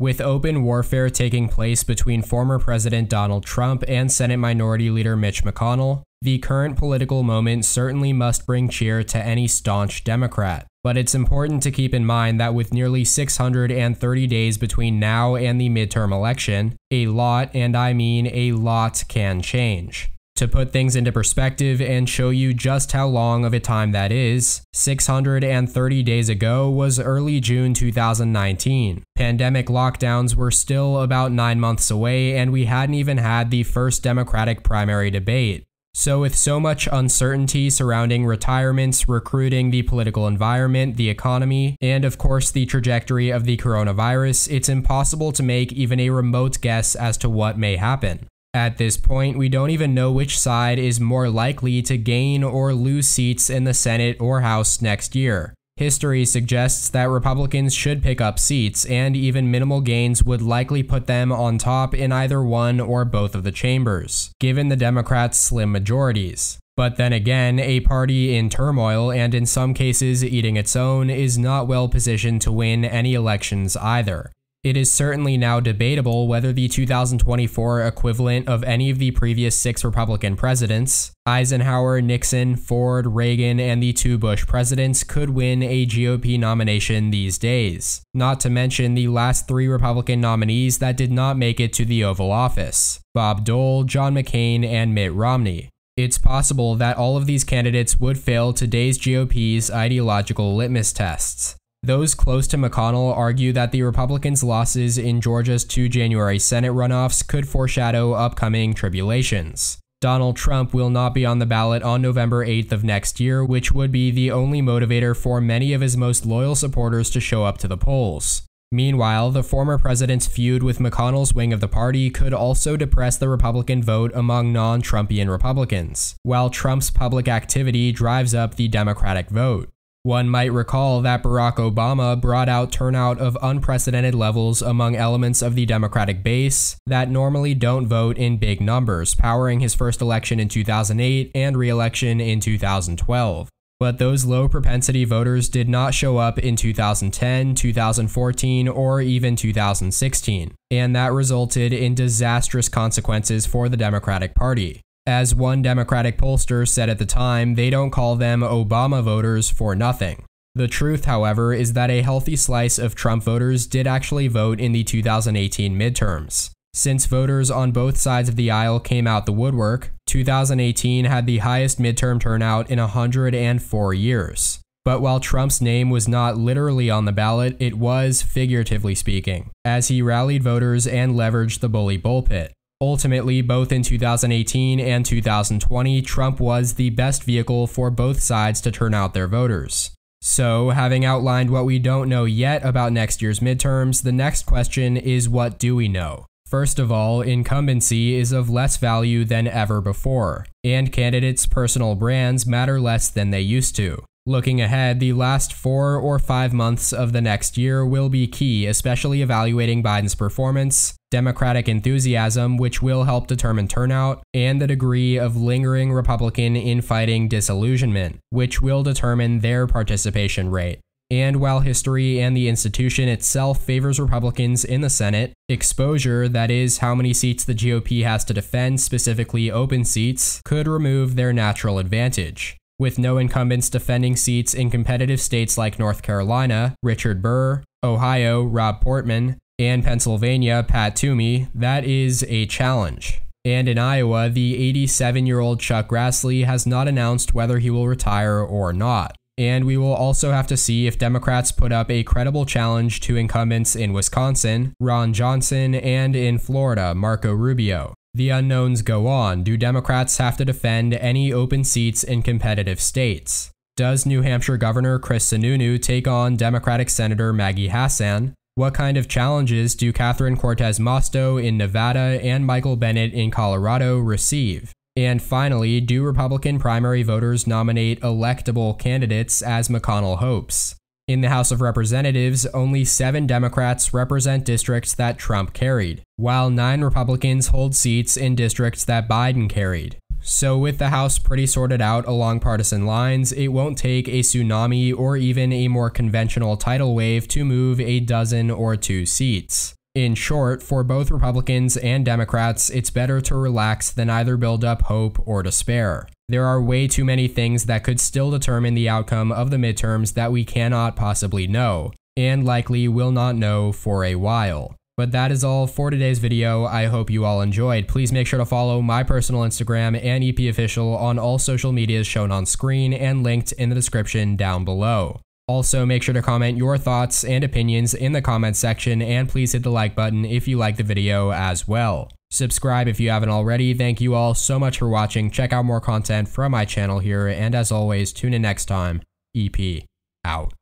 With open warfare taking place between former President Donald Trump and Senate Minority Leader Mitch McConnell, the current political moment certainly must bring cheer to any staunch Democrat. But it's important to keep in mind that with nearly 630 days between now and the midterm election, a lot, and I mean a lot, can change. To put things into perspective and show you just how long of a time that is, 630 days ago was early June 2019. Pandemic lockdowns were still about 9 months away, and we hadn't even had the first Democratic primary debate. So with so much uncertainty surrounding retirements, recruiting, the political environment, the economy, and of course the trajectory of the coronavirus, it's impossible to make even a remote guess as to what may happen. At this point, we don't even know which side is more likely to gain or lose seats in the Senate or House next year. History suggests that Republicans should pick up seats, and even minimal gains would likely put them on top in either one or both of the chambers, given the Democrats' slim majorities. But then again, a party in turmoil and in some cases eating its own is not well positioned to win any elections either. It is certainly now debatable whether the 2024 equivalent of any of the previous 6 Republican presidents, Eisenhower, Nixon, Ford, Reagan, and the 2 Bush presidents, could win a GOP nomination these days, not to mention the last 3 Republican nominees that did not make it to the Oval Office: Bob Dole, John McCain, and Mitt Romney. It's possible that all of these candidates would fail today's GOP's ideological litmus tests. Those close to McConnell argue that the Republicans' losses in Georgia's 2 January Senate runoffs could foreshadow upcoming tribulations. Donald Trump will not be on the ballot on November 8th of next year, which would be the only motivator for many of his most loyal supporters to show up to the polls. Meanwhile, the former president's feud with McConnell's wing of the party could also depress the Republican vote among non-Trumpian Republicans, while Trump's public activity drives up the Democratic vote. One might recall that Barack Obama brought out turnout of unprecedented levels among elements of the Democratic base that normally don't vote in big numbers, powering his first election in 2008 and re-election in 2012. But those low-propensity voters did not show up in 2010, 2014, or even 2016, and that resulted in disastrous consequences for the Democratic Party. As one Democratic pollster said at the time, they don't call them Obama voters for nothing. The truth, however, is that a healthy slice of Trump voters did actually vote in the 2018 midterms. Since voters on both sides of the aisle came out the woodwork, 2018 had the highest midterm turnout in 104 years. But while Trump's name was not literally on the ballot, it was, figuratively speaking, as he rallied voters and leveraged the bully bullpit. Ultimately, both in 2018 and 2020, Trump was the best vehicle for both sides to turn out their voters. So, having outlined what we don't know yet about next year's midterms, the next question is, what do we know? First of all, incumbency is of less value than ever before, and candidates' personal brands matter less than they used to. Looking ahead, the last 4 or 5 months of the next year will be key, especially evaluating Biden's performance, Democratic enthusiasm, which will help determine turnout, and the degree of lingering Republican infighting disillusionment, which will determine their participation rate. And while history and the institution itself favors Republicans in the Senate, exposure, that is, how many seats the GOP has to defend, specifically open seats, could remove their natural advantage. With no incumbents defending seats in competitive states like North Carolina, Richard Burr, Ohio, Rob Portman, and Pennsylvania, Pat Toomey, that is a challenge. And in Iowa, the 87-year-old Chuck Grassley has not announced whether he will retire or not. And we will also have to see if Democrats put up a credible challenge to incumbents in Wisconsin, Ron Johnson, and in Florida, Marco Rubio. The unknowns go on. Do Democrats have to defend any open seats in competitive states? Does New Hampshire Governor Chris Sununu take on Democratic Senator Maggie Hassan? What kind of challenges do Catherine Cortez Masto in Nevada and Michael Bennet in Colorado receive? And finally, do Republican primary voters nominate electable candidates as McConnell hopes? In the House of Representatives, only 7 Democrats represent districts that Trump carried, while 9 Republicans hold seats in districts that Biden carried. So with the House pretty sorted out along partisan lines, it won't take a tsunami or even a more conventional tidal wave to move a dozen or 2 seats. In short, for both Republicans and Democrats, it's better to relax than either build up hope or despair. There are way too many things that could still determine the outcome of the midterms that we cannot possibly know, and likely will not know for a while. But that is all for today's video. I hope you all enjoyed. Please make sure to follow my personal Instagram and EP Official on all social medias shown on screen and linked in the description down below. Also, make sure to comment your thoughts and opinions in the comments section, and please hit the like button if you like the video as well. Subscribe if you haven't already. Thank you all so much for watching. Check out more content from my channel here, and as always, tune in next time. EP out.